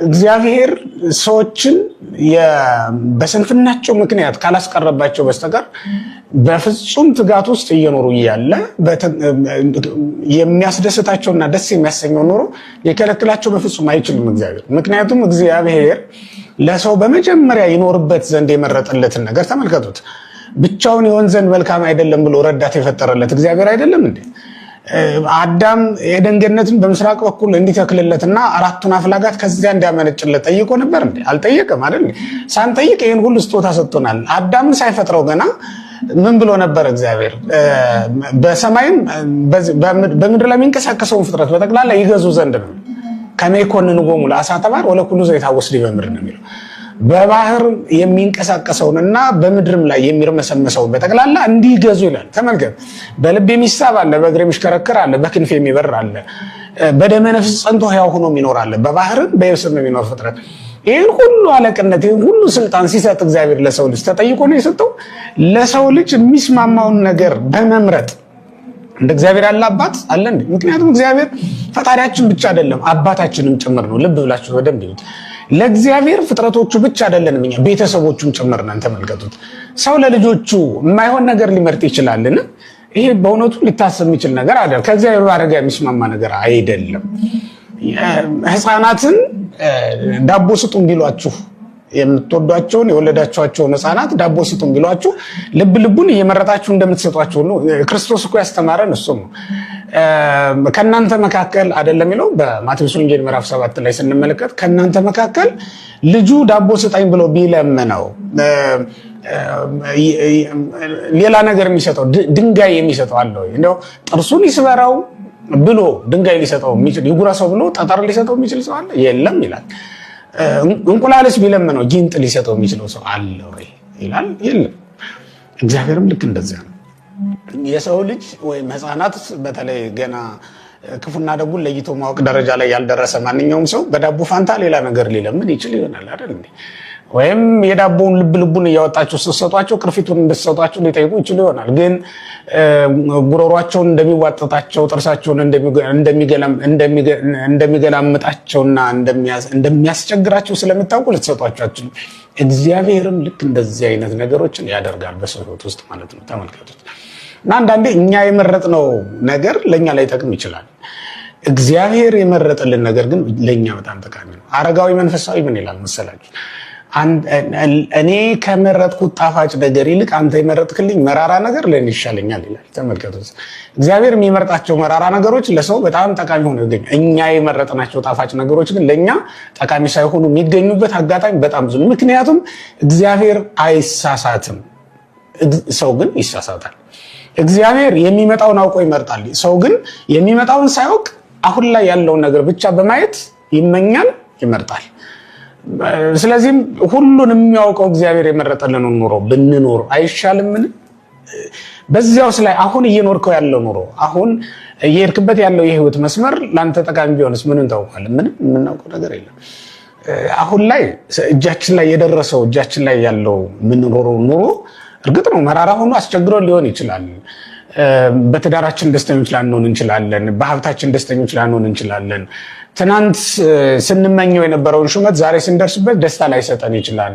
እግዚአብሔር ሰዎችን በስንፍናቸው ምክንያት ካላስቀረባቸው በስተቀር በፍጹም ትጋት ውስጥ እየኖሩ እያለ የሚያስደስታቸውና ደስ የሚያሰኘው ኖሮ የከለክላቸው በፍጹም አይችልም እግዚአብሔር። ምክንያቱም እግዚአብሔር ለሰው በመጀመሪያ ይኖርበት ዘንድ የመረጠለትን ነገር ተመልከቱት። ብቻውን የሆን ዘንድ መልካም አይደለም ብሎ ረዳት የፈጠረለት እግዚአብሔር አይደለም እንዴ? አዳም የኤደን ገነትን በምስራቅ በኩል እንዲተክልለትና አራቱን አፍላጋት ከዚያ እንዲያመነጭለት ጠይቆ ነበር እንዴ? አልጠየቀም አይደል? ሳንጠይቅ ይሄን ሁሉ ስጦታ ሰጥቶናል። አዳምን ሳይፈጥረው ገና ምን ብሎ ነበር እግዚአብሔር? በሰማይም በምድር ላይ የሚንቀሳቀሰውን ፍጥረት በጠቅላላ ይገዙ ዘንድ ነው። ከመይኮንን ጎሙ ለአሳ ተባር ወለኩሉ ዘይታወስ ዲበምድር ነው የሚለው። በባህር የሚንቀሳቀሰውንና በምድርም ላይ የሚርመሰመሰውን በጠቅላላ እንዲገዙ ይላል። ተመልከት፣ በልብ የሚሳብ አለ፣ በእግር የሚሽከረከር አለ፣ በክንፍ የሚበር አለ፣ በደመ ነፍስ ጸንቶ ሕያው ሆኖ የሚኖር አለ፣ በባህርም በየብስም የሚኖር ፍጥረት። ይህን ሁሉ አለቅነት ይህን ሁሉ ስልጣን ሲሰጥ እግዚአብሔር ለሰው ልጅ ተጠይቆ ነው የሰጠው። ለሰው ልጅ የሚስማማውን ነገር በመምረጥ እንደ እግዚአብሔር ያለ አባት አለ እንዴ? ምክንያቱም እግዚአብሔር ፈጣሪያችን ብቻ አይደለም አባታችንም ጭምር ነው። ልብ ብላችሁ በደንብ ይሁት። ለእግዚአብሔር ፍጥረቶቹ ብቻ አይደለንም እኛ ቤተሰቦቹም ጭምር ነን። ተመልከቱት። ሰው ለልጆቹ የማይሆን ነገር ሊመርጥ ይችላልን? ይሄ በእውነቱ ሊታሰብ የሚችል ነገር አይደለም። ከእግዚአብሔር ባረጋ የሚስማማ ነገር አይደለም። ህፃናትን ዳቦ ስጡን ቢሏችሁ የምትወዷቸውን የወለዳችኋቸውን ህፃናት ዳቦ ስጡን ቢሏችሁ ልቡን እየመረጣችሁ እንደምትሰጧቸው ነው። ክርስቶስ እኮ ያስተማረን እሱ ነው። ከናንተ መካከል አይደለም ይለው በማቴዎስ ወንጌል ምዕራፍ 7 ላይ ስንመለከት ከናንተ መካከል ልጁ ዳቦ ስጠኝ ብሎ ቢለምነው ሌላ ነገር የሚሰጠው ድንጋይ የሚሰጠው አለ ወይ? እንደው ጥርሱን ይስበራው ብሎ ድንጋይ ሊሰጠው የሚችል ይጉረሰው ብሎ ጠጠር ሊሰጠው የሚችል ሰው አለ? የለም ይላል። እንቁላልስ ቢለምነው ጊንጥ ሊሰጠው የሚችለው ሰው አለ ወይ ይላል? የለም። እግዚአብሔርም ልክ እንደዚያ ነው። የሰው ልጅ ወይም ህፃናት በተለይ ገና ክፉና ደጉን ለይቶ ማወቅ ደረጃ ላይ ያልደረሰ ማንኛውም ሰው በዳቦ ፋንታ ሌላ ነገር ሊለምን ይችል ይሆናል አይደል እንዴ? ወይም የዳቦውን ልቡን እያወጣችሁ ስትሰጧቸው ቅርፊቱን እንድትሰጧቸው ሊጠይቁ ይችሉ ይሆናል። ግን ጉሮሯቸውን እንደሚዋጥጣቸው ጥርሳቸውን እንደሚገላምጣቸውና እንደሚያስቸግራቸው ስለምታውቁ ልትሰጧቸው አትችሉም። እግዚአብሔርም ልክ እንደዚህ አይነት ነገሮችን ያደርጋል በሰው ህይወት ውስጥ ማለት ነው። ተመልከቱት። እና አንዳንዴ እኛ የመረጥነው ነገር ለኛ ላይ ጠቅም ይችላል። እግዚአብሔር የመረጠልን ነገር ግን ለኛ በጣም ጠቃሚ ነው። አረጋዊ መንፈሳዊ ምን ይላል መሰላችሁ? እኔ ከመረጥኩት ጣፋጭ ነገር ይልቅ አንተ የመረጥክልኝ መራራ ነገር ለኔ ይሻለኛል ይላል። ተመልከቱት። እግዚአብሔር የሚመርጣቸው መራራ ነገሮች ለሰው በጣም ጠቃሚ ሆነው ይገኛሉ። እኛ የመረጥናቸው ጣፋጭ ነገሮች ግን ለኛ ጠቃሚ ሳይሆኑ የሚገኙበት አጋጣሚ በጣም ብዙ። ምክንያቱም እግዚአብሔር አይሳሳትም፣ ሰው ግን ይሳሳታል። እግዚአብሔር የሚመጣውን አውቆ ይመርጣል። ሰው ግን የሚመጣውን ሳያውቅ አሁን ላይ ያለውን ነገር ብቻ በማየት ይመኛል፣ ይመርጣል። ስለዚህም ሁሉን የሚያውቀው እግዚአብሔር የመረጠልን ኑሮ ብንኖር አይሻልምን? በዚያውስ ላይ አሁን እየኖርከው ያለው ኑሮ አሁን እየሄድክበት ያለው የህይወት መስመር ላንተ ጠቃሚ ቢሆንስ ምንን ታውቃለህ? ምንም የምናውቀው ነገር የለም። አሁን ላይ እጃችን ላይ የደረሰው እጃችን ላይ ያለው የምንኖረው ኑሮ እርግጥ ነው መራራ ሆኖ አስቸግሮ ሊሆን ይችላል። በትዳራችን ደስተኞች ላንሆን እንችላለን። በሀብታችን ደስተኞች ላንሆን እንችላለን። ትናንት ስንመኘው የነበረውን ሹመት ዛሬ ስንደርስበት ደስታ ላይሰጠን ይችላል።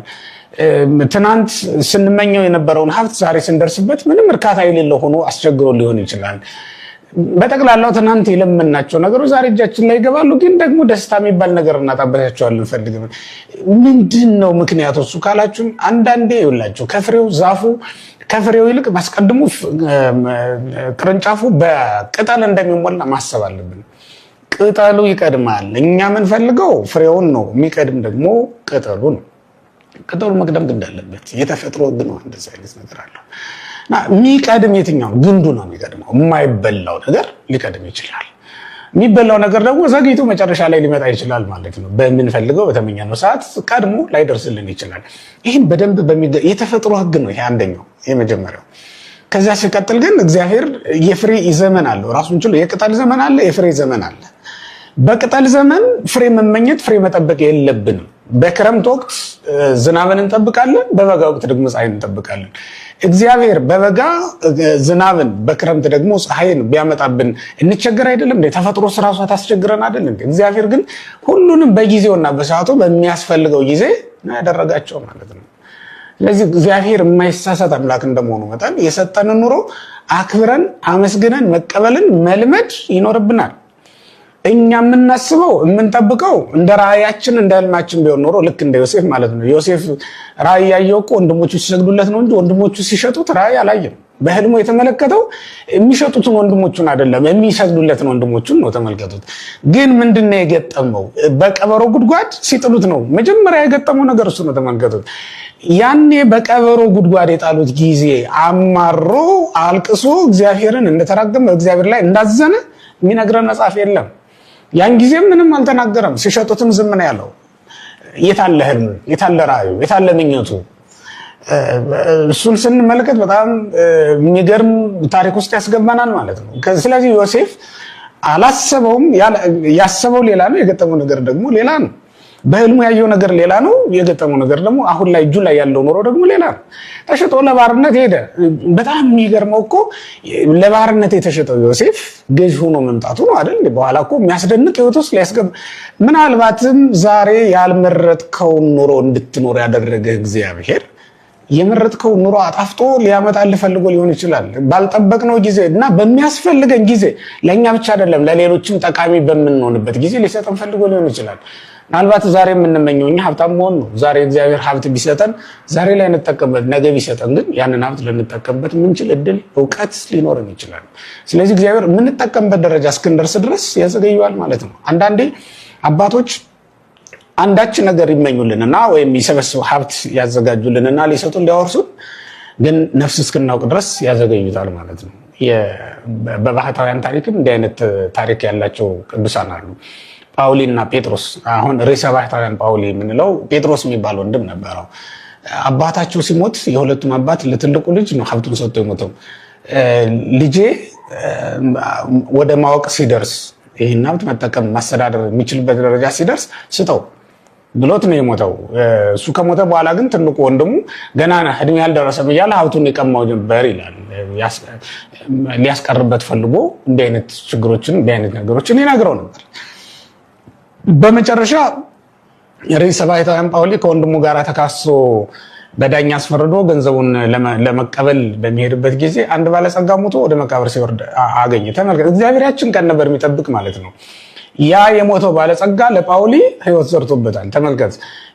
ትናንት ስንመኘው የነበረውን ሀብት ዛሬ ስንደርስበት ምንም እርካታ የሌለው ሆኖ አስቸግሮ ሊሆን ይችላል። በጠቅላላው ትናንት የለመናቸው ነገሮች ዛሬ እጃችን ላይ ይገባሉ። ግን ደግሞ ደስታ የሚባል ነገር እናጣበታቸዋለን ፈልግም። ምንድን ነው ምክንያቱ እሱ ካላችሁ፣ አንዳንዴ ይውላችሁ ከፍሬው ይልቅ ማስቀድሙ ቅርንጫፉ በቅጠል እንደሚሞላ ማሰብ አለብን። ቅጠሉ ይቀድማል። እኛ የምንፈልገው ፍሬውን ነው፣ የሚቀድም ደግሞ ቅጠሉ ነው። ቅጠሉ መቅደም ግድ አለበት። የተፈጥሮ ህግ ነው። እንደዚህ አይነት ነገር አለው እና የሚቀድም የትኛው ግንዱ ነው የሚቀድመው። የማይበላው ነገር ሊቀድም ይችላል። የሚበላው ነገር ደግሞ ዘግይቶ መጨረሻ ላይ ሊመጣ ይችላል ማለት ነው። በምንፈልገው በተመኘነው ሰዓት ቀድሞ ላይደርስልን ይችላል። ይህን በደንብ የተፈጥሮ ህግ ነው። ይሄ አንደኛው የመጀመሪያው። ከዚያ ሲቀጥል ግን እግዚአብሔር የፍሬ ዘመን አለው ራሱን ችሎ። የቅጠል ዘመን አለ፣ የፍሬ ዘመን አለ። በቅጠል ዘመን ፍሬ መመኘት ፍሬ መጠበቅ የለብንም። በክረምት ወቅት ዝናብን እንጠብቃለን፣ በበጋ ወቅት ደግሞ ፀሐይን እንጠብቃለን። እግዚአብሔር በበጋ ዝናብን በክረምት ደግሞ ፀሐይን ቢያመጣብን እንቸገር አይደለም እንዴ? ተፈጥሮ ራሷ ታስቸግረን አይደል እንዴ? እግዚአብሔር ግን ሁሉንም በጊዜውና በሰዓቱ በሚያስፈልገው ጊዜ ነው ያደረጋቸው ማለት ነው። ስለዚህ እግዚአብሔር የማይሳሳት አምላክ እንደመሆኑ መጠን የሰጠንን ኑሮ አክብረን አመስግነን መቀበልን መልመድ ይኖርብናል። እኛ የምናስበው የምንጠብቀው እንደ ራእያችን እንደ ህልማችን ቢሆን ኖሮ ልክ እንደ ዮሴፍ ማለት ነው። ዮሴፍ ራእይ ያየው እኮ ወንድሞቹ ሲሰግዱለት ነው እንጂ ወንድሞቹ ሲሸጡት ራእይ አላየም። በህልሙ የተመለከተው የሚሸጡትን ወንድሞቹን አይደለም የሚሰግዱለትን ወንድሞቹን ነው። ተመልከቱት። ግን ምንድነው የገጠመው? በቀበሮ ጉድጓድ ሲጥሉት ነው መጀመሪያ የገጠመው ነገር እሱ ነው። ተመልከቱት። ያኔ በቀበሮ ጉድጓድ የጣሉት ጊዜ አማሮ አልቅሶ እግዚአብሔርን እንደተራገመ እግዚአብሔር ላይ እንዳዘነ የሚነግረን መጽሐፍ የለም። ያን ጊዜም ምንም አልተናገረም። ሲሸጡትም ዝም ነው ያለው። የታለ ህልሙ? የታለ ራእዩ? የታለ ምኞቱ? እሱን ስንመለከት በጣም የሚገርም ታሪክ ውስጥ ያስገባናል ማለት ነው። ስለዚህ ዮሴፍ አላሰበውም። ያሰበው ሌላ ነው፣ የገጠመው ነገር ደግሞ ሌላ ነው። በህልሙ ያየው ነገር ሌላ ነው፣ የገጠመው ነገር ደግሞ አሁን ላይ እጁ ላይ ያለው ኑሮ ደግሞ ሌላ ነው። ተሽጦ ለባርነት ሄደ። በጣም የሚገርመው እኮ ለባርነት የተሸጠው ዮሴፍ ገዥ ሆኖ መምጣቱ ነው አይደል? በኋላ እኮ የሚያስደንቅ ህይወት ውስጥ ሊያስገባ ምናልባትም ዛሬ ያልመረጥከውን ኑሮ እንድትኖር ያደረገ እግዚአብሔር የመረጥከው ኑሮ አጣፍጦ ሊያመጣልህ ፈልጎ ሊሆን ይችላል። ባልጠበቅነው ጊዜ እና በሚያስፈልገን ጊዜ ለእኛ ብቻ አይደለም ለሌሎችም ጠቃሚ በምንሆንበት ጊዜ ሊሰጠን ፈልጎ ሊሆን ይችላል። ምናልባት ዛሬ የምንመኘው እኛ ሀብታም መሆን ነው። ዛሬ እግዚአብሔር ሀብት ቢሰጠን ዛሬ ላይ እንጠቀምበት፣ ነገ ቢሰጠን ግን ያንን ሀብት ልንጠቀምበት የምንችል እድል እውቀት ሊኖርን ይችላል። ስለዚህ እግዚአብሔር የምንጠቀምበት ደረጃ እስክንደርስ ድረስ ያዘገየዋል ማለት ነው። አንዳንዴ አባቶች አንዳች ነገር ይመኙልንና ወይም ይሰበስቡ ሀብት ያዘጋጁልንና ሊሰጡን ሊያወርሱን፣ ግን ነፍስ እስክናውቅ ድረስ ያዘገዩታል ማለት ነው። በባህታውያን ታሪክም እንዲህ አይነት ታሪክ ያላቸው ቅዱሳን አሉ። ጳውሊ እና ጴጥሮስ። አሁን ርዕሰ ባህታውያን ጳውሊ የምንለው ጴጥሮስ የሚባል ወንድም ነበረው። አባታቸው ሲሞት የሁለቱም አባት ለትልቁ ልጅ ነው ሀብቱን ሰጥቶ የሞተው። ልጄ ወደ ማወቅ ሲደርስ ይህን ሀብት መጠቀም ማስተዳደር የሚችልበት ደረጃ ሲደርስ ስጠው ብሎት ነው የሞተው። እሱ ከሞተ በኋላ ግን ትልቁ ወንድሙ ገና እድሜ ያልደረሰም እያለ ሀብቱን የቀማው ነበር ይላል። ሊያስቀርበት ፈልጎ እንዲህ አይነት ችግሮችን እንዲህ አይነት ነገሮችን ይነግረው ነበር። በመጨረሻ ርዕሰ ባህታውያን ጳውሊ ከወንድሙ ጋር ተካሶ በዳኛ አስፈርዶ ገንዘቡን ለመቀበል በሚሄድበት ጊዜ አንድ ባለጸጋ ሞቶ ወደ መቃብር ሲወርድ አገኘ። ተመልከት፣ እግዚአብሔር ያችን ቀን ነበር የሚጠብቅ ማለት ነው። ያ የሞተው ባለጸጋ ለጳውሊ ህይወት ዘርቶበታል። ተመልከት፣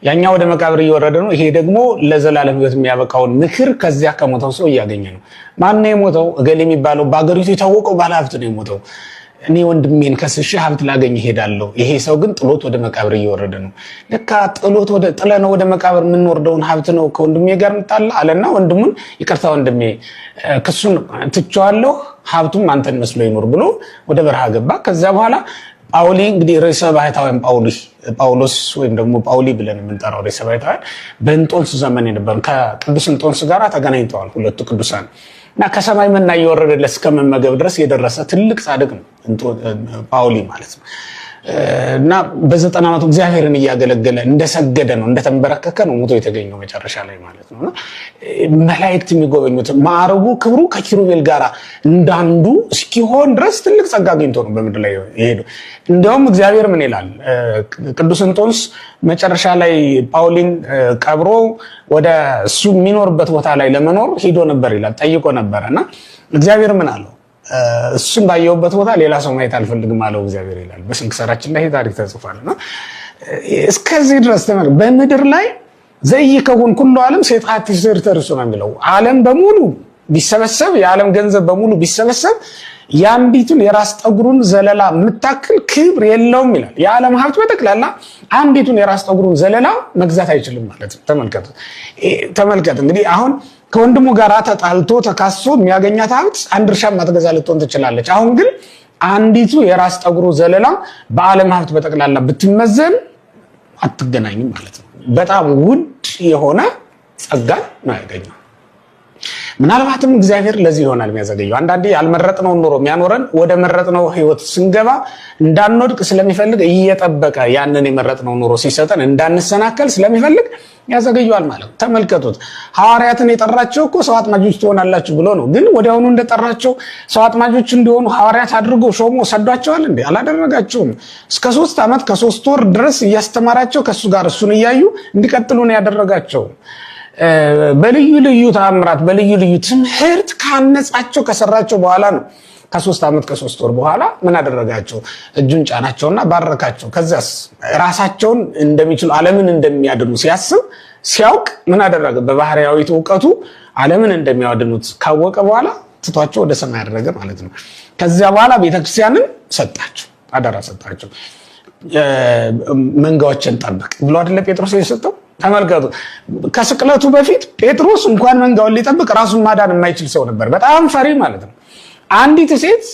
ያኛ ወደ መቃብር እየወረደ ነው። ይሄ ደግሞ ለዘላለም ህይወት የሚያበቃውን ምክር ከዚያ ከሞተው ሰው እያገኘ ነው። ማን ነው የሞተው? እገሌ የሚባለው በአገሪቱ የታወቀው ባለሀብት ነው የሞተው። እኔ ወንድሜን ከስሼ ሀብት ላገኝ እሄዳለሁ። ይሄ ሰው ግን ጥሎት ወደ መቃብር እየወረደ ነው። ለካ ጥለነው ወደ መቃብር የምንወርደውን ሀብት ነው ከወንድሜ ጋር ምጣላ አለና ወንድሙን ይቅርታ ወንድሜ ክሱን ትቼዋለሁ፣ ሀብቱም አንተን መስሎ ይኖር ብሎ ወደ በረሃ ገባ። ከዚያ በኋላ ጳውሊ እንግዲህ ርዕሰ ባህታውያን ጳውሎስ ወይም ደግሞ ጳውሊ ብለን የምንጠራው ርዕሰ ባህታውያን በእንጦንስ ዘመን የነበሩ ከቅዱስ እንጦንስ ጋር ተገናኝተዋል ሁለቱ ቅዱሳን እና ከሰማይ መና እየወረደለት እስከመመገብ ድረስ የደረሰ ትልቅ ጻድቅ ነው ጳውሊ ማለት ነው። እና በ90 ዓመቱ እግዚአብሔርን እያገለገለ እንደሰገደ ነው እንደተንበረከከ ነው ሞቶ የተገኘው መጨረሻ ላይ ማለት ነው። እና መላእክት የሚጎበኙት ማዕረጉ ክብሩ ከኪሩቤል ጋር እንዳንዱ እስኪሆን ድረስ ትልቅ ጸጋ አግኝቶ ነው በምድር ላይ የሄደው። እንደውም እግዚአብሔር ምን ይላል? ቅዱስ እንጦንስ መጨረሻ ላይ ጳውሊን ቀብሮ ወደ እሱ የሚኖርበት ቦታ ላይ ለመኖር ሄዶ ነበር ይላል፣ ጠይቆ ነበር። እና እግዚአብሔር ምን አለው? እሱም ባየውበት ቦታ ሌላ ሰው ማየት አልፈልግም አለው እግዚአብሔር ይላል። በስንክሳራችን ላይ ታሪክ ተጽፏልና እስከዚህ ድረስ ተመልከቱ። በምድር ላይ ዘይከውን ኩሉ ዓለም ሰይጣት ይሰርተርሱ ነው የሚለው። ዓለም በሙሉ ቢሰበሰብ የዓለም ገንዘብ በሙሉ ቢሰበሰብ የአንዲቱን የራስ ጠጉሩን ዘለላ የምታክል ክብር የለውም ይላል። የዓለም ሀብት በጠቅላላ አንዲቱን የራስ ጠጉሩን ዘለላ መግዛት አይችልም ማለት ነው። ተመልከት እንግዲህ አሁን ከወንድሙ ጋር ተጣልቶ ተካሶ የሚያገኛት ሀብት አንድ እርሻ ማትገዛ ልትሆን ትችላለች። አሁን ግን አንዲቱ የራስ ጠጉሩ ዘለላ በዓለም ሀብት በጠቅላላ ብትመዘን አትገናኝም ማለት ነው። በጣም ውድ የሆነ ጸጋ ነው ያገኘው። ምናልባትም እግዚአብሔር ለዚህ ይሆናል የሚያዘገየው። አንዳንዴ ያልመረጥነው ኑሮ የሚያኖረን ወደ መረጥነው ህይወት ስንገባ እንዳንወድቅ ስለሚፈልግ እየጠበቀ ያንን የመረጥነው ኑሮ ሲሰጠን እንዳንሰናከል ስለሚፈልግ ያዘገየዋል ማለት ነው። ተመልከቱት፣ ሐዋርያትን የጠራቸው እኮ ሰው አጥማጆች ትሆናላችሁ ብሎ ነው። ግን ወዲያውኑ እንደጠራቸው ሰው አጥማጆች እንዲሆኑ ሐዋርያት አድርጎ ሾሞ ሰዷቸዋል እንዴ? አላደረጋቸውም። እስከ 3 ዓመት ከ3 ወር ድረስ እያስተማራቸው ከሱ ጋር እሱን እያዩ እንዲቀጥሉ ነው ያደረጋቸው። በልዩ ልዩ ተአምራት በልዩ ልዩ ትምህርት ካነጻቸው ከሰራቸው በኋላ ነው ከ3 ዓመት ከ3 ወር በኋላ ምን አደረጋቸው? እጁን ጫናቸውና ባረካቸው። ከዛስ ራሳቸውን እንደሚችሉ ዓለምን እንደሚያድኑ ሲያውቅ ምን አደረገ? በባህሪያዊት ዕውቀቱ ዓለምን እንደሚያድኑት ካወቀ በኋላ ትቷቸው ወደ ሰማይ ያደረገ ማለት ነው። ከዚያ በኋላ ቤተክርስቲያንን ሰጣቸው፣ አደራ ሰጣቸው። መንጋዎችን ጠብቅ ብሎ አይደለ ጴጥሮስ የሰጠው? ተመልከቱ፣ ከስቅለቱ በፊት ጴጥሮስ እንኳን መንጋውን ሊጠብቅ ራሱን ማዳን የማይችል ሰው ነበር። በጣም ፈሪ ማለት ነው። አንዲት ሴት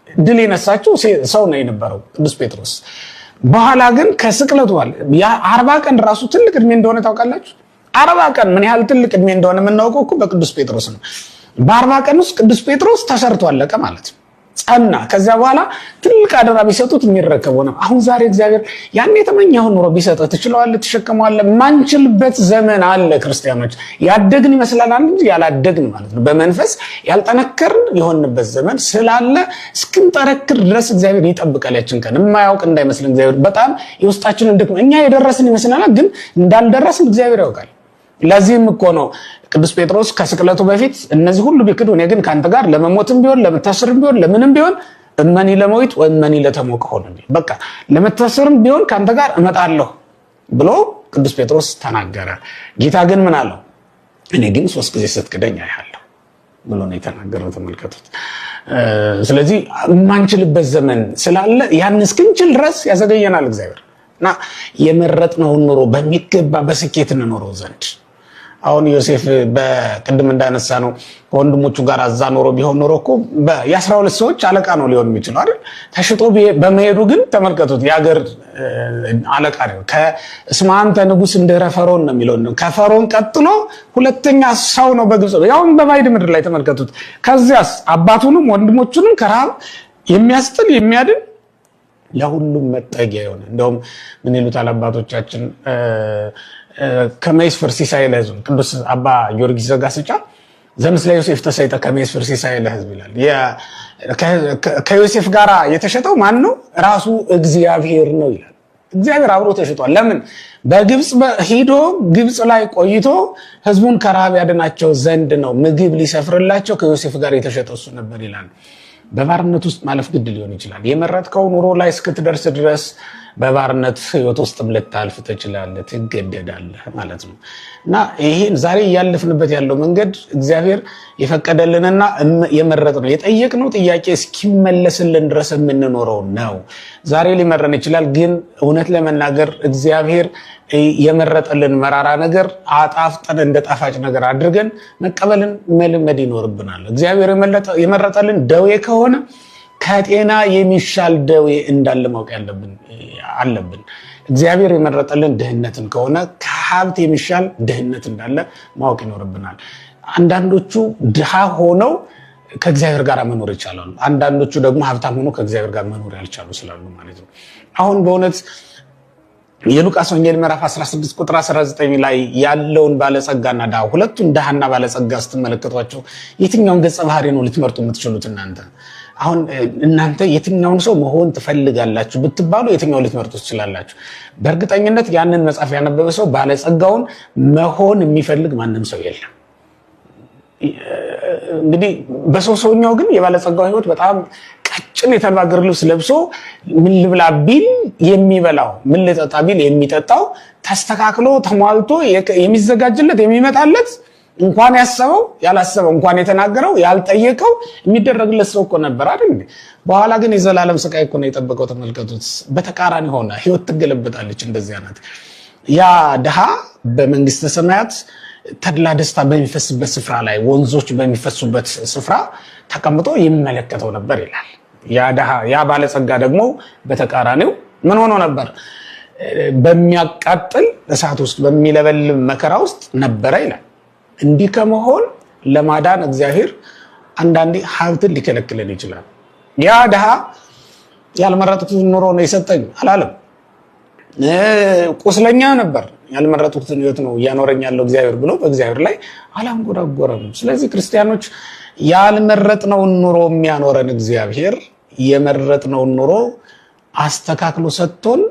ድል የነሳችው ሰው ነው የነበረው ቅዱስ ጴጥሮስ። በኋላ ግን ከስቅለቱ በኋላ ያ 40 ቀን ራሱ ትልቅ እድሜ እንደሆነ ታውቃላችሁ። 40 ቀን ምን ያህል ትልቅ እድሜ እንደሆነ የምናውቀው እኮ በቅዱስ ጴጥሮስ ነው። በ40 ቀን ውስጥ ቅዱስ ጴጥሮስ ተሰርቶ አለቀ ማለት ነው። ጸና። ከዚያ በኋላ ትልቅ አደራ ቢሰጡት የሚረከበው ነው። አሁን ዛሬ እግዚአብሔር ያን የተመኘውን ኑሮ ቢሰጥህ ትችለዋለህ፣ ትሸከመዋለህ። ማንችልበት ዘመን አለ ክርስቲያኖች። ያደግን ይመስላል እንጂ ያላደግን ማለት ነው። በመንፈስ ያልጠነከርን የሆንበት ዘመን ስላለ እስክንጠረክር ድረስ እግዚአብሔር ይጠብቃል። ያችን ቀን የማያውቅ እንዳይመስልን እግዚአብሔር በጣም የውስጣችንን ድክመት እኛ የደረስን ይመስለናል፣ ግን እንዳልደረስን እግዚአብሔር ያውቃል። ለዚህም እኮ ነው ቅዱስ ጴጥሮስ ከስቅለቱ በፊት እነዚህ ሁሉ ቢክዱ እኔ ግን ካንተ ጋር ለመሞትም ቢሆን ለመታሰርም ቢሆን ለምንም ቢሆን እመኒ ለሞት ወእመኒ ለተሞቅ ሆነ። በቃ ለመታሰርም ቢሆን ካንተ ጋር እመጣለሁ ብሎ ቅዱስ ጴጥሮስ ተናገረ። ጌታ ግን ምን አለው? እኔ ግን 3 ጊዜ ስትክደኝ አያለሁ ብሎ ነው የተናገረው። ተመልከቱት። ስለዚህ የማንችልበት ዘመን ስላለ ያን እስክንችል ድረስ ያዘገየናል እግዚአብሔር እና የመረጥነውን ኑሮ በሚገባ በስኬት እንኖረው ዘንድ አሁን ዮሴፍ በቅድም እንዳነሳ ነው ከወንድሞቹ ጋር አዛ ኖሮ ቢሆን ኖሮ እኮ የ12 ሰዎች አለቃ ነው ሊሆን የሚችለው አይደል? ተሽጦ በመሄዱ ግን ተመልከቱት የሀገር አለቃ ነው። ከእስመ አንተ ንጉሥ እንድህረ ፈርዖን ነው የሚለው። ከፈርዖን ቀጥሎ ሁለተኛ ሰው ነው በግብፅ፣ ያውም በባዕድ ምድር ላይ ተመልከቱት። ከዚያስ አባቱንም ወንድሞቹንም ከረሃብ የሚያስጥል የሚያድን ለሁሉም መጠጊያ የሆነ እንደውም ምን ይሉታል አባቶቻችን ከመይስፈር ሲሳይ ለሕዝብ ቅዱስ አባ ጊዮርጊስ ዘጋስጫ ዘምስለ ዮሴፍ ተሰይጠ ከመይስፈር ሲሳይ ለሕዝብ ይላል። ከዮሴፍ ጋር የተሸጠው ማን ነው? ራሱ እግዚአብሔር ነው ይላል። እግዚአብሔር አብሮ ተሽጧል። ለምን? በግብፅ ሄዶ ግብፅ ላይ ቆይቶ ሕዝቡን ከረሃብ ያድናቸው ዘንድ ነው። ምግብ ሊሰፍርላቸው ከዮሴፍ ጋር የተሸጠው እሱ ነበር ይላል። በባርነት ውስጥ ማለፍ ግድ ሊሆን ይችላል። የመረጥከው ኑሮ ላይ እስክትደርስ ድረስ በባርነት ህይወት ውስጥ ልታልፍ ትችላለህ፣ ትገደዳለህ ማለት ነው። እና ይሄን ዛሬ እያለፍንበት ያለው መንገድ እግዚአብሔር የፈቀደልንና የመረጥነው የጠየቅነው ጥያቄ እስኪመለስልን ድረስ የምንኖረው ነው። ዛሬ ሊመረን ይችላል፣ ግን እውነት ለመናገር እግዚአብሔር የመረጠልን መራራ ነገር አጣፍጠን እንደ ጣፋጭ ነገር አድርገን መቀበልን መልመድ ይኖርብናል። እግዚአብሔር የመረጠልን ደዌ ከሆነ ከጤና የሚሻል ደዌ እንዳለ ማወቅ አለብን። እግዚአብሔር የመረጠልን ድህነትን ከሆነ ከሀብት የሚሻል ድህነት እንዳለ ማወቅ ይኖርብናል። አንዳንዶቹ ድሃ ሆነው ከእግዚአብሔር ጋር መኖር ይቻላሉ። አንዳንዶቹ ደግሞ ሀብታም ሆኖ ከእግዚአብሔር ጋር መኖር ያልቻሉ ስላሉ ማለት ነው። አሁን በእውነት የሉቃስ ወንጌል ምዕራፍ 16 ቁጥር 19 ላይ ያለውን ባለጸጋና ድሃ ሁለቱን ድሃና ባለጸጋ ስትመለከቷቸው የትኛውን ገጸ ባህሪ ነው ልትመርጡ የምትችሉት እናንተ? አሁን እናንተ የትኛውን ሰው መሆን ትፈልጋላችሁ ብትባሉ የትኛውን ልትመርጡ ትችላላችሁ? በእርግጠኝነት ያንን መጽሐፍ ያነበበ ሰው ባለጸጋውን መሆን የሚፈልግ ማንም ሰው የለም። እንግዲህ በሰውኛው ግን የባለጸጋው ህይወት በጣም ቀጭን የተልባ እግር ልብስ ለብሶ ምን ልብላ ቢል የሚበላው፣ ምን ልጠጣ ቢል የሚጠጣው ተስተካክሎ ተሟልቶ የሚዘጋጅለት የሚመጣለት እንኳን ያሰበው ያላሰበው እንኳን የተናገረው ያልጠየቀው የሚደረግለት ሰው እኮ ነበር አይደል? በኋላ ግን የዘላለም ስቃይ እኮ ነው የጠበቀው። ተመልከቱት። በተቃራኒ ሆነ ህይወት ትገለበጣለች። እንደዚያ ናት። ያ ድሃ በመንግስተ ሰማያት ተድላ ደስታ በሚፈስበት ስፍራ ላይ ወንዞች በሚፈሱበት ስፍራ ተቀምጦ ይመለከተው ነበር ይላል። ያ ባለጸጋ ደግሞ በተቃራኒው ምን ሆኖ ነበር? በሚያቃጥል እሳት ውስጥ በሚለበልብ መከራ ውስጥ ነበረ ይላል። እንዲህ ከመሆን ለማዳን እግዚአብሔር አንዳንዴ ሀብትን ሊከለክለን ይችላል። ያ ድሃ ያልመረጥኩትን ኑሮ ነው የሰጠኝ አላለም። ቁስለኛ ነበር፣ ያልመረጥኩትን ህይወት ነው እያኖረኝ ያለው እግዚአብሔር ብሎ በእግዚአብሔር ላይ አላንጎራጎረም። ስለዚህ ክርስቲያኖች ያልመረጥነውን ኑሮ የሚያኖረን እግዚአብሔር የመረጥነውን ኑሮ አስተካክሎ ሰጥቶን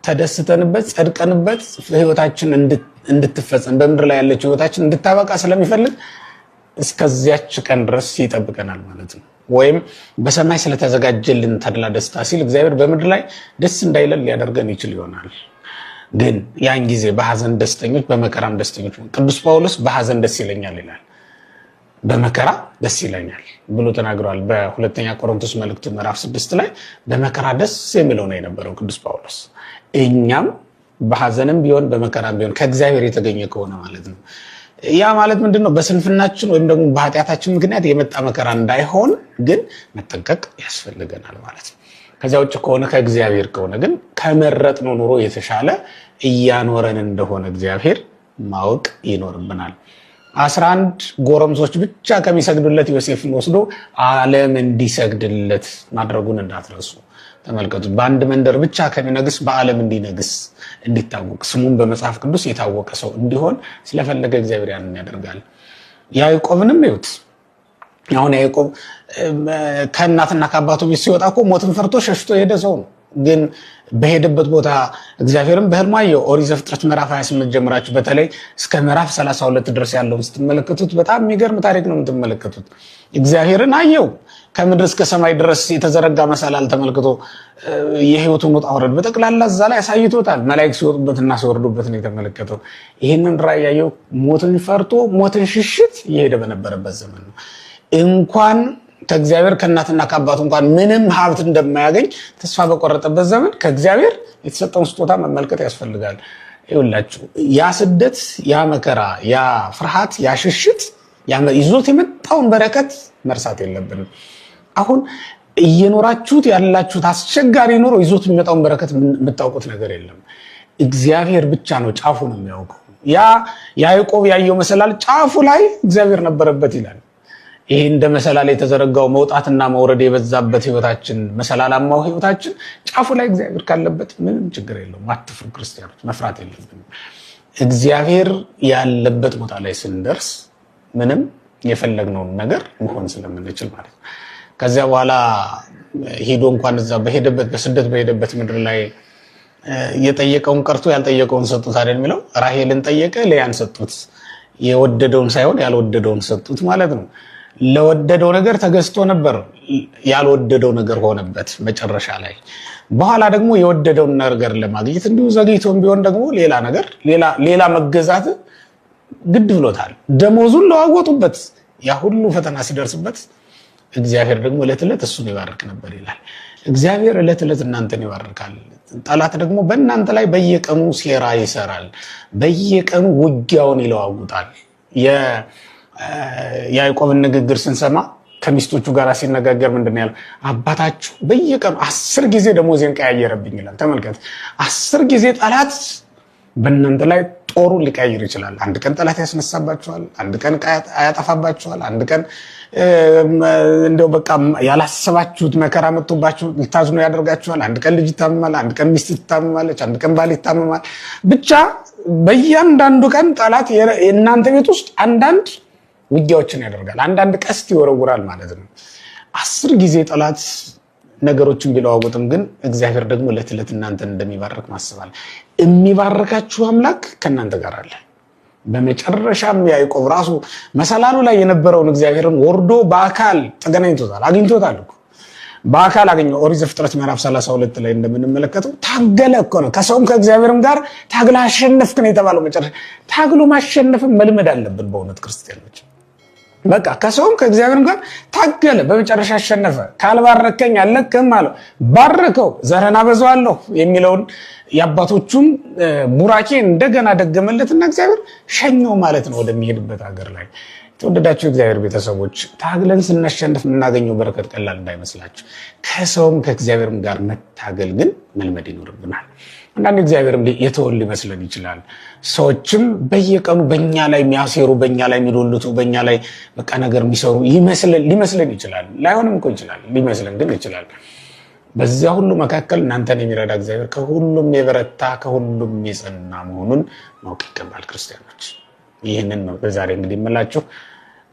ተደስተንበት ጸድቀንበት ህይወታችን እንድትፈጸም በምድር ላይ ያለችው ህይወታችን እንድታበቃ ስለሚፈልግ እስከዚያች ቀን ድረስ ይጠብቀናል ማለት ነው። ወይም በሰማይ ስለተዘጋጀልን ተድላ ደስታ ሲል እግዚአብሔር በምድር ላይ ደስ እንዳይለን ሊያደርገን ይችል ይሆናል። ግን ያን ጊዜ በሐዘን ደስተኞች በመከራም ደስተኞች። ቅዱስ ጳውሎስ በሐዘን ደስ ይለኛል ይላል፣ በመከራ ደስ ይለኛል ብሎ ተናግሯል። በሁለተኛ ቆሮንቶስ መልእክቱ ምዕራፍ 6 ላይ በመከራ ደስ የሚለው ነው የነበረው ቅዱስ ጳውሎስ። እኛም በሐዘንም ቢሆን በመከራም ቢሆን ከእግዚአብሔር የተገኘ ከሆነ ማለት ነው። ያ ማለት ምንድነው? በስንፍናችን ወይም ደግሞ በኃጢአታችን ምክንያት የመጣ መከራ እንዳይሆን ግን መጠንቀቅ ያስፈልገናል ማለት ነው። ከዚያ ውጭ ከሆነ ከእግዚአብሔር ከሆነ ግን ከመረጥነው ኑሮ የተሻለ እያኖረን እንደሆነ እግዚአብሔር ማወቅ ይኖርብናል። 11 ጎረምሶች ብቻ ከሚሰግዱለት ዮሴፍን ወስዶ ዓለም እንዲሰግድለት ማድረጉን እንዳትረሱ ተመልከቱ። በአንድ መንደር ብቻ ከሚነግስ በዓለም እንዲነግስ እንዲታወቅ ስሙን በመጽሐፍ ቅዱስ የታወቀ ሰው እንዲሆን ስለፈለገ እግዚአብሔር ያንን ያደርጋል። ያዕቆብንም ይሁት አሁን ያዕቆብ ከእናትና ከአባቱ ቤት ሲወጣ እኮ ሞትን ፈርቶ ሸሽቶ የሄደ ሰው ነው። ግን በሄደበት ቦታ እግዚአብሔርም በሕልሙ አየው። ኦሪት ዘፍጥረት ምዕራፍ 28 ጀምራችሁ በተለይ እስከ ምዕራፍ 32 ድረስ ያለውን ስትመለከቱት በጣም የሚገርም ታሪክ ነው የምትመለከቱት። እግዚአብሔርን አየው። ከምድር እስከ ሰማይ ድረስ የተዘረጋ መሰላል ተመልክቶ የህይወቱን ውጣ ውረድ በጠቅላላ እዛ ላይ አሳይቶታል። መላእክት ሲወጡበትና ሲወርዱበት ነው የተመለከተው። ይህንን ራእይ ያየው ሞትን ፈርቶ ሞትን ሽሽት እየሄደ በነበረበት ዘመን ነው። እንኳን ከእግዚአብሔር ከእናትና ከአባቱ እንኳን ምንም ሀብት እንደማያገኝ ተስፋ በቆረጠበት ዘመን ከእግዚአብሔር የተሰጠውን ስጦታ መመልከት ያስፈልጋል። ይኸውላችሁ ያ ስደት፣ ያ መከራ፣ ያ ፍርሃት፣ ያ ሽሽት ይዞት የመጣውን በረከት መርሳት የለብንም። አሁን እየኖራችሁት ያላችሁት አስቸጋሪ ኑሮ ይዞት የሚመጣውን በረከት የምታውቁት ነገር የለም። እግዚአብሔር ብቻ ነው ጫፉን የሚያውቀው። ያ ያዕቆብ ያየው መሰላል ጫፉ ላይ እግዚአብሔር ነበረበት ይላል። ይሄ እንደ መሰላል የተዘረጋው መውጣትና መውረድ የበዛበት ህይወታችን፣ መሰላላማው ህይወታችን ጫፉ ላይ እግዚአብሔር ካለበት ምንም ችግር የለውም። አትፍሩ ክርስቲያኖች፣ መፍራት የለብንም። እግዚአብሔር ያለበት ቦታ ላይ ስንደርስ ምንም የፈለግነውን ነገር መሆን ስለምንችል ማለት ነው። ከዚያ በኋላ ሄዶ እንኳን እዛ በሄደበት በስደት በሄደበት ምድር ላይ የጠየቀውን ቀርቶ ያልጠየቀውን ሰጡት አይደል የሚለው። ራሔልን ጠየቀ፣ ሊያን ሰጡት። የወደደውን ሳይሆን ያልወደደውን ሰጡት ማለት ነው። ለወደደው ነገር ተገዝቶ ነበር፣ ያልወደደው ነገር ሆነበት መጨረሻ ላይ። በኋላ ደግሞ የወደደውን ነገር ለማግኘት እንዲሁ ዘግይቶም ቢሆን ደግሞ ሌላ ነገር ሌላ መገዛት ግድ ብሎታል። ደሞዙን ለዋወጡበት። ያ ሁሉ ፈተና ሲደርስበት እግዚአብሔር ደግሞ ዕለት ዕለት እሱን ይባርክ ነበር ይላል። እግዚአብሔር ዕለት ዕለት እናንተን ይባርካል። ጠላት ደግሞ በእናንተ ላይ በየቀኑ ሴራ ይሰራል፣ በየቀኑ ውጊያውን ይለዋውጣል። የያዕቆብን ንግግር ስንሰማ ከሚስቶቹ ጋር ሲነጋገር ምንድን ነው ያለው? አባታችሁ በየቀኑ 10 ጊዜ ደሞዜን ቀያየረብኝ ይላል። ተመልከት፣ 10 ጊዜ ጠላት በእናንተ ላይ ጦሩን ሊቀይር ይችላል። አንድ ቀን ጠላት ያስነሳባችኋል፣ አንድ ቀን ያጠፋባችኋል፣ አንድ ቀን እንደው በቃ ያላሰባችሁት መከራ መጥቶባችሁ ልታዝኑ ያደርጋችኋል። አንድ ቀን ልጅ ይታመማል፣ አንድ ቀን ሚስት ትታመማለች፣ አንድ ቀን ባል ይታመማል። ብቻ በእያንዳንዱ ቀን ጠላት የእናንተ ቤት ውስጥ አንዳንድ ውጊያዎችን ያደርጋል፣ አንዳንድ ቀስት ይወረውራል ማለት ነው። 10 ጊዜ ጠላት ነገሮችን ቢለዋወጥም ግን እግዚአብሔር ደግሞ ዕለት ዕለት እናንተን እንደሚባርክ ማስባል። የሚባርካችሁ አምላክ ከእናንተ ጋር አለ። በመጨረሻም ያዕቆብ ራሱ መሰላሉ ላይ የነበረውን እግዚአብሔርን ወርዶ በአካል ተገናኝቶታል፣ አግኝቶታል እኮ በአካል አገኘው። ኦሪት ዘፍጥረት ምዕራፍ 32 ላይ እንደምንመለከተው ታገለ እኮ ነው። ከሰውም ከእግዚአብሔርም ጋር ታግላ አሸነፍክ ነው የተባለው። መጨረሻ ታግሎ ማሸነፍም መልመድ አለብን በእውነት ክርስቲያኖች። በቃ ከሰውም ከእግዚአብሔርም ጋር ታገለ፣ በመጨረሻ አሸነፈ። ካልባረከኝ አልለቅህም አለው። ባረከው፣ ዘርህን አበዛዋለሁ የሚለውን የአባቶቹን ቡራኬ እንደገና ደገመለትና እግዚአብሔር ሸኘው ማለት ነው ወደሚሄድበት ሀገር ላይ። የተወደዳችሁ እግዚአብሔር ቤተሰቦች፣ ታግለን ስናሸንፍ የምናገኘው በረከት ቀላል እንዳይመስላችሁ። ከሰውም ከእግዚአብሔርም ጋር መታገል ግን መልመድ ይኖርብናል። አንዳንድ እግዚአብሔርም የተወል ሊመስለን ይችላል። ሰዎችም በየቀኑ በእኛ ላይ የሚያሴሩ፣ በእኛ ላይ የሚዶልቱ፣ በእኛ ላይ በቃ ነገር የሚሰሩ ሊመስለን ይችላል። ላይሆንም እኮ ይችላል፣ ሊመስለን ግን ይችላል። በዚያ ሁሉ መካከል እናንተን የሚረዳ እግዚአብሔር ከሁሉም የበረታ ከሁሉም የጸና መሆኑን ማወቅ ይገባል ክርስቲያኖች። ይህንን ነው በዛሬ እንግዲህ የምላችሁ።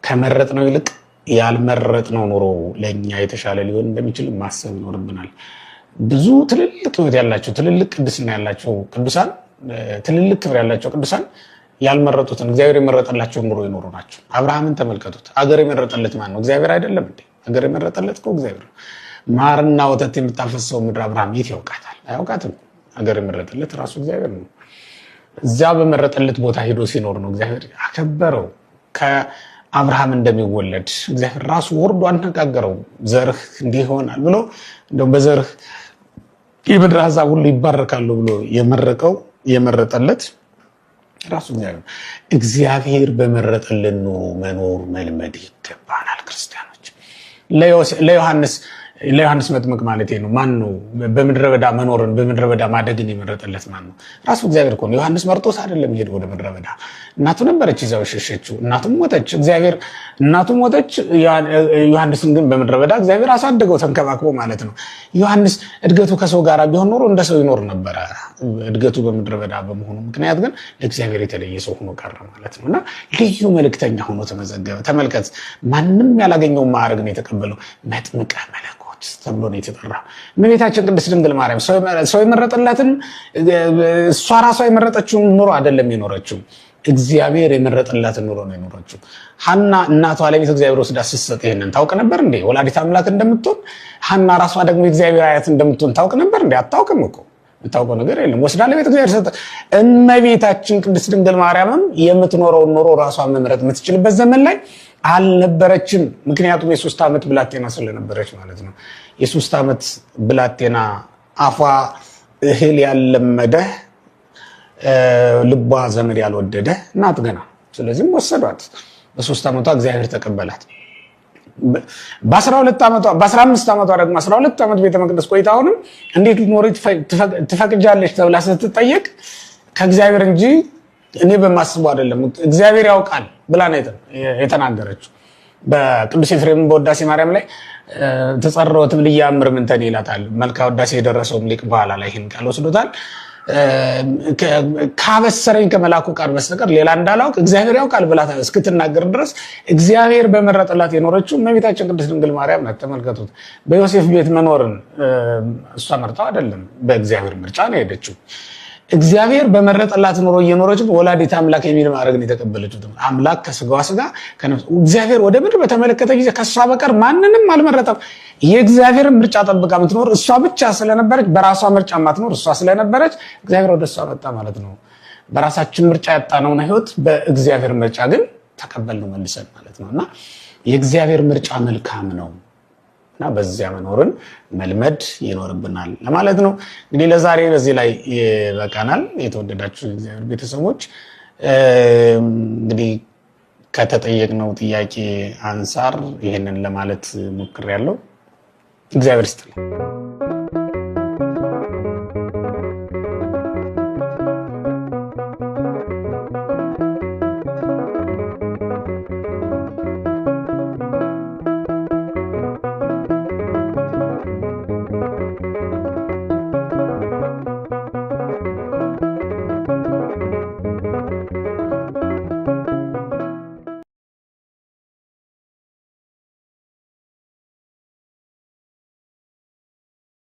ከመረጥነው ይልቅ ያልመረጥነው ኑሮ ለእኛ የተሻለ ሊሆን እንደሚችል ማሰብ ይኖርብናል። ብዙ ትልልቅ ሕይወት ያላቸው ትልልቅ ቅድስና ያላቸው ቅዱሳን፣ ትልልቅ ክብር ያላቸው ቅዱሳን ያልመረጡትን እግዚአብሔር የመረጠላቸውን ኑሮ ይኖሩ ናቸው። አብርሃምን ተመልከቱት። አገር የመረጠለት ማን ነው? እግዚአብሔር አይደለም እንዴ? አገር የመረጠለት እኮ እግዚአብሔር ነው። ማርና ወተት የምታፈሰው ምድር አብርሃም የት ያውቃታል? አያውቃትም። አገር የመረጠለት ራሱ እግዚአብሔር ነው። እዚያ በመረጠለት ቦታ ሄዶ ሲኖር ነው እግዚአብሔር አከበረው። ከአብርሃም እንደሚወለድ እግዚአብሔር ራሱ ወርዶ አነጋገረው። ዘርህ እንዲህ ይሆናል ብሎ እንደውም በዘርህ የምድር አሕዛብ ሁሉ ይባረካሉ ብሎ የመረጠለት ራሱ እግዚአብሔር ነው። እግዚአብሔር በመረጠልን ኑሮ መኖር መልመድ ይገባናል ክርስቲያኖች። ለዮሐንስ መጥምቅ ማለት ነው። ማን ነው በምድረ በዳ መኖርን በምድረ በዳ ማደግን የመረጠለት? ማን ነው? ራሱ እግዚአብሔር እኮ ነው። ዮሐንስ መርጦስ አይደለም ይሄድ ወደ ምድረ በዳ። እናቱ ነበረች ይዛው ሸሸችው። እናቱም ሞተች። እናቱም ሞተች። ዮሐንስን ግን በምድረ በዳ እግዚአብሔር አሳደገው ተንከባክቦ ማለት ነው። ዮሐንስ እድገቱ ከሰው ጋር ቢሆን ኖሮ እንደ ሰው ይኖር ነበረ። እድገቱ በምድረ በዳ በመሆኑ ምክንያት ግን ለእግዚአብሔር የተለየ ሰው ሆኖ ቀረ ማለት ነው። እና ልዩ መልእክተኛ ሆኖ ተመዘገበ። ተመልከት፣ ማንም ያላገኘውን ማዕረግ ነው የተቀበለው። መጥምቀ መለኮት ተብሎ ነው የተጠራው። እመቤታችን ቅድስት ድንግል ማርያም ሰው የመረጠላትን እሷ ራሷ የመረጠችውን ኑሮ አይደለም የኖረችው፣ እግዚአብሔር የመረጠላትን ኑሮ ነው የኖረችው። ሐና እናቷ ለቤተ እግዚአብሔር ወስዳ ስትሰጥ ይሄንን ታውቅ ነበር እንዴ? ወላዲተ አምላክ እንደምትሆን ሐና ራሷ ደግሞ የእግዚአብሔር አያት እንደምትሆን ታውቅ ነበር እንዴ? አታውቅም እኮ። የምታውቀው ነገር የለም። ወስዳ ለቤተ እግዚአብሔር ሰጠ። እመቤታችን ቅድስት ድንግል ማርያምም የምትኖረውን ኑሮ ራሷ መምረጥ የምትችልበት ዘመን ላይ አልነበረችም። ምክንያቱም የ3 ዓመት ብላቴና ስለነበረች ማለት ነው። የ3 ዓመት ብላቴና አፏ እህል ያለመደ ልቧ ዘመድ ያልወደደ እናት ገና። ስለዚህም ወሰዷት። በ3 ዓመቷ እግዚአብሔር ተቀበላት። በ12 ዓመቷ በ15 ዓመቷ ደግሞ 12 ዓመት ቤተ መቅደስ ቆይታ አሁንም እንዴት ልትኖሪ ትፈቅጃለች ተብላ ስትጠየቅ ከእግዚአብሔር እንጂ እኔ በማስበው አይደለም እግዚአብሔር ያውቃል ብላ ነው የተናገረችው። በቅዱስ ኤፍሬም በውዳሴ ማርያም ላይ ተጸረወት ብልያ አምር ምንተን ይላታል። መልካ ውዳሴ የደረሰው ሊቅ በኋላ ላይ ይህን ቃል ወስዶታል። ካበሰረኝ ከመላኩ ቃል በስተቀር ሌላ እንዳላውቅ እግዚአብሔር ያውቃል ብላ እስክትናገር ድረስ እግዚአብሔር በመረጠላት የኖረችው እመቤታችን ቅድስት ድንግል ማርያም ናት። ተመልከቱት። በዮሴፍ ቤት መኖርን እሷ መርጣው አይደለም፣ በእግዚአብሔር ምርጫ ነው የሄደችው። እግዚአብሔር በመረጠላት ኑሮ እየኖረች ወላዲተ አምላክ የሚል ማዕረግን የተቀበለችው። አምላክ ከስጋዋ ስጋ ከነፍሱ እግዚአብሔር ወደ ምድር በተመለከተ ጊዜ ከሷ በቀር ማንንም አልመረጠም። የእግዚአብሔር ምርጫ ጠብቃ የምትኖር እሷ ብቻ ስለነበረች፣ በራሷ ምርጫ የማትኖር እሷ ስለነበረች እግዚአብሔር ወደ እሷ መጣ ማለት ነው። በራሳችን ምርጫ ያጣነውን ሕይወት በእግዚአብሔር ምርጫ ግን ተቀበልነው መልሰን ማለት ነውና የእግዚአብሔር ምርጫ መልካም ነው እና በዚያ መኖርን መልመድ ይኖርብናል ለማለት ነው። እንግዲህ ለዛሬ በዚህ ላይ ይበቃናል። የተወደዳችሁ የእግዚአብሔር ቤተሰቦች እንግዲህ ከተጠየቅነው ጥያቄ አንፃር ይሄንን ለማለት ሞክሬያለሁ። እግዚአብሔር ይስጥልኝ።